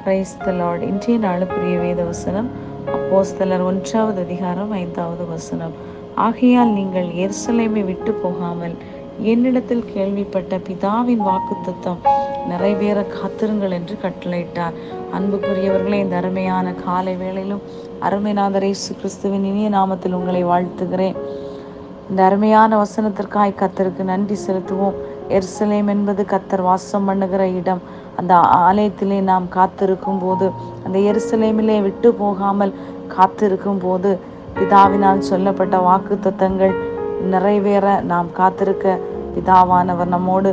Praise the Lord. இன்றைய நாளுக்குரிய வேத வசனம் அப்போஸ்தலர் 1வது அதிகாரம் 5வது வசனம். ஆகையால் நீங்கள் எருசலேமை விட்டு போகாமல் என்னிடத்தில் கேள்விப்பட்ட பிதாவின் வாக்குத்தத்தம் நிறைவேற காத்திருங்கள் என்று கட்டளையிட்டார். அன்புக்குரியவர்களே, இந்த அருமையான காலை வேளையிலும் அருமைநாதர் இயேசு கிறிஸ்துவின் இனிய நாமத்தில் உங்களை வாழ்த்துகிறேன். இந்த அருமையான வசனத்திற்காய் கர்த்தருக்கு நன்றி செலுத்துவோம். எருசலேம் என்பது கர்த்தர் வாசம் பண்ணுகிற இடம். அந்த ஆலயத்திலே நாம் காத்திருக்கும் போது, அந்த எருசலேமிலே விட்டு போகாமல் காத்திருக்கும் போது, பிதாவினால் சொல்லப்பட்ட வாக்கு தத்தங்கள் நிறைவேற நாம் காத்திருக்க பிதாவானவர் நம்மோடு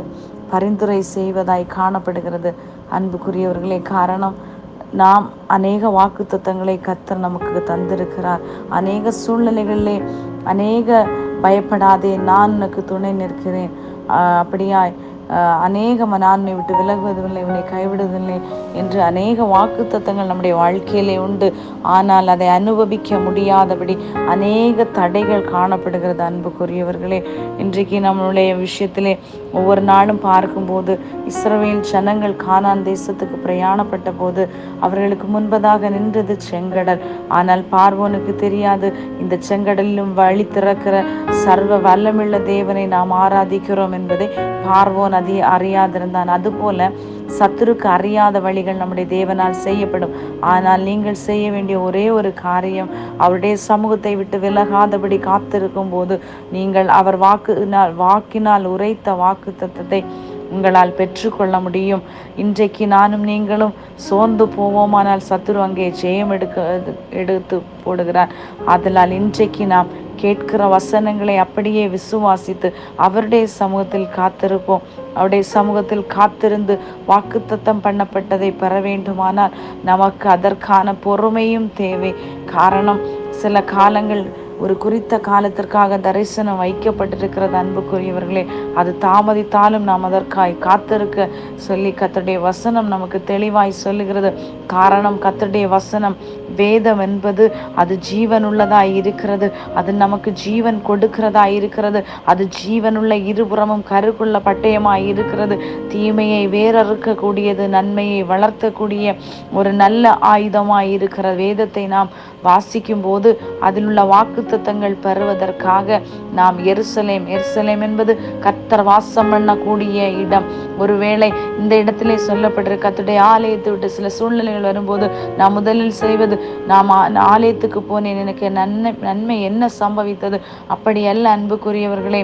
பரிந்துரை செய்வதாய் காணப்படுகிறது. அன்புக்குரியவர்களே, காரணம் நாம் அநேக வாக்கு தத்தங்களை கர்த்தர் நமக்கு தந்திருக்கிறார். அநேக சூழ்நிலைகளிலே பயப்படாதே, நான் உனக்கு துணை நிற்கிறேன், அப்படியாய் அநேக நான் உன்னை விட்டு விலகுவதில்லை, உன்னை கைவிடுவதில்லை என்று அநேக வாக்கு தத்தங்கள் நம்முடைய வாழ்க்கையிலே உண்டு. ஆனால் அதை அனுபவிக்க முடியாதபடி அநேக தடைகள் காணப்படுகிறது. அன்புக்குரியவர்களே, இன்றைக்கு நம்மளுடைய விஷயத்திலே ஒவ்வொரு நாளும் பார்க்கும்போது, இஸ்ரவேல் ஜனங்கள் கானான் தேசத்துக்கு பிரயாணப்பட்ட போது அவர்களுக்கு முன்பதாக நின்றது செங்கடல். ஆனால் பார்வோனுக்கு தெரியாது, இந்த செங்கடலிலும் வழி திறக்கிற சர்வ வல்லமுள்ள தேவனை நாம் ஆராதிக்கிறோம் என்பதை பார்வோன் அறியாதிருந்தான். அதுபோல சத்துருக்கு அறியாத வழிகள் நம்முடைய தேவனால் செய்யப்படும். ஆனால் நீங்கள் செய்ய வேண்டிய ஒரே ஒரு காரியம், அவருடைய சமூகத்தை விட்டு விலகாதபடி காத்திருக்கும் போது நீங்கள் அவர் வாக்கினால் உரைத்த வாக்கு தத்தத்தை உங்களால் பெற்றுக்கொள்ள முடியும். இன்றைக்கு நானும் நீங்களும் சோர்ந்து போவோமானால் சத்துரு அங்கே ஜெயம் எடுத்து போடுகிறார். ஆதலால் இன்றைக்கு நாம் கேட்கிற வசனங்களை அப்படியே விசுவாசித்து அவருடைய சமூகத்தில் காத்திருப்போம். அவருடைய சமூகத்தில் காத்திருந்து வாக்குத்தத்தம் பண்ணப்பட்டதை பெற வேண்டுமானால் நமக்கு அதற்கான பொறுமையும் தேவை. காரணம், சில காலங்கள் ஒரு குறித்த காலத்திற்காக தரிசனம் வைக்கப்பட்டிருக்கிறது. அன்புக்குரியவர்களே, அது தாமதித்தாலும் நாம் அதற்காய் காத்திருக்க சொல்லி கர்த்தருடைய வசனம் நமக்கு தெளிவாய் சொல்லுகிறது. காரணம், கர்த்தருடைய வசனம் வேதம் என்பது அது ஜீவனுள்ளதாய் இருக்கிறது. அது நமக்கு ஜீவன் கொடுக்கிறதாய் இருக்கிறது. அது ஜீவனுள்ள இருபுறமும் கருக்குள்ள பட்டயமாய் இருக்கிறது. தீமையை வேறறுக்கக்கூடியது, நன்மையை வளர்த்தக்கூடிய ஒரு நல்ல ஆயுதமாய் இருக்கிற வேதத்தை நாம் வாசிக்கும் போது அதில் உள்ள வாக்கு தத்தங்கள் பெறுவதற்காக நாம் எருசலேம் என்பது கர்த்தர் வாசம் பண்ணக்கூடிய இடம். ஒருவேளை இந்த இடத்திலே சொல்லப்பட்டிருக்க கர்த்தருடைய ஆலயத்தை விட்டு சில சூழ்நிலைகள் வரும்போது நாம் முதலில் செய்வது, நாம் ஆலயத்துக்கு போனேன், எனக்கு நன்மை என்ன சம்பவித்தது? அப்படி அல்ல அன்புக்குரியவர்களே.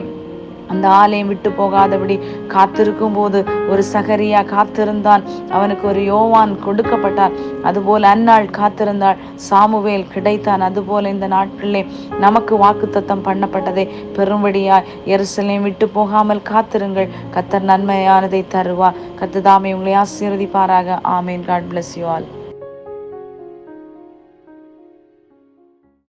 அந்த ஆலயம் விட்டு போகாதபடி காத்திருக்கும் போது ஒரு சகரியா காத்திருந்தான், அவனுக்கு ஒரு யோவான் கொடுக்கப்பட்டார். அதுபோல அன்னாள் காத்திருந்தாள், சாமுவேல் கிடைத்தான். அதுபோல இந்த நாட்களிலே நமக்கு வாக்குத்தத்தம் பண்ணப்பட்டதை பெரும்படியாய் எருசலேம் விட்டு போகாமல் காத்திருங்கள். கர்த்தர் நன்மையானதை தருவார். கர்த்தர் தாமே உங்களை ஆசீர்வதிப்பாராக. ஆமேன். God bless you all.